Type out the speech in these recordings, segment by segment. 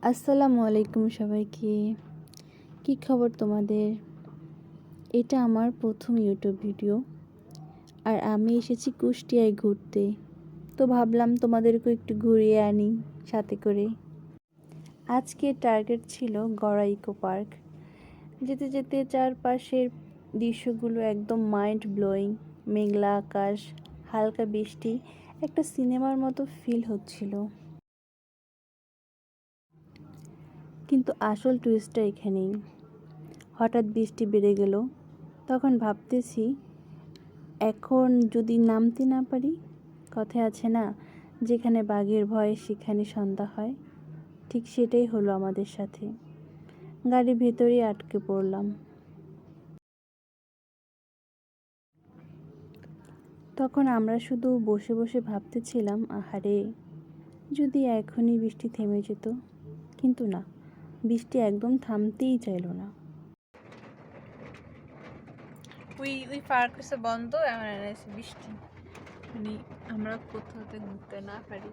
আসসালামু আলাইকুম সবাইকে। কি খবর তোমাদের? এটা আমার প্রথম ইউটিউব ভিডিও, আর আমি এসেছি কুষ্টিয়ায় ঘুরতে। তো ভাবলাম তোমাদেরকে একটু ঘুরিয়ে আনি সাথে করে। আজকে টার্গেট ছিল গড়া ইকো পার্ক। যেতে যেতে চারপাশের দৃশ্যগুলো একদম মাইন্ড ব্লোয়িং। মেঘলা আকাশ, হালকা বৃষ্টি, একটা সিনেমার মতো ফিল হচ্ছিল। কিন্তু আসল টুইস্টটা এখানেই। হঠাৎ বৃষ্টি বেড়ে গেল। তখন ভাবতেছি, এখন যদি নামতে না পারি। কথায় আছে না, যেখানে বাঘের ভয় সেখানে সন্ধ্যা হয়। ঠিক সেটাই হলো আমাদের সাথে। গাড়ির ভেতরেই আটকে পড়লাম। তখন আমরা শুধু বসে বসে ভাবতেছিলাম, আহারে, যদি এখনই বৃষ্টি থেমে যেত। কিন্তু না, বৃষ্টি একদম থামতেই চাইল না। ওই পার্ক হচ্ছে বন্ধ, এমন এনেছে বৃষ্টি, মানে আমরা কোথাওতে ঘুরতে না পারি।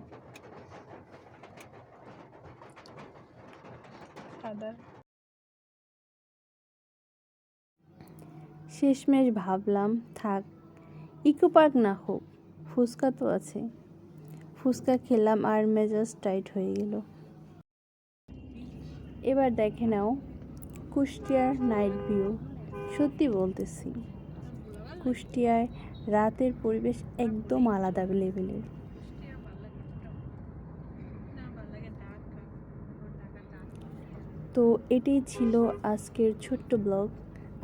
শেষমেশ ভাবলাম, থাক, ইকো পার্ক না হোক, ফুচকা তো আছে। ফুচকা খেলাম আর মেজাজ টাইট হয়ে গেল। এবার দেখে নাও কুষ্টিয়ার নাইট ভিউ। সত্যি বলতেছি, কুষ্টিয়ায় রাতের পরিবেশ একদম আলাদা লেভেলের। তো এটাই ছিল আজকের ছোট্ট ব্লগ।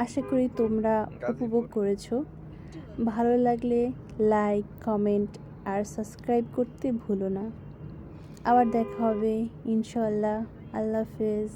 আশা করি তোমরা উপভোগ করেছো। ভালো লাগলে লাইক, কমেন্ট আর সাবস্ক্রাইব করতে ভুলো না। আবার দেখা হবে ইনশাআল্লাহ। আল্লাহ হাফেজ।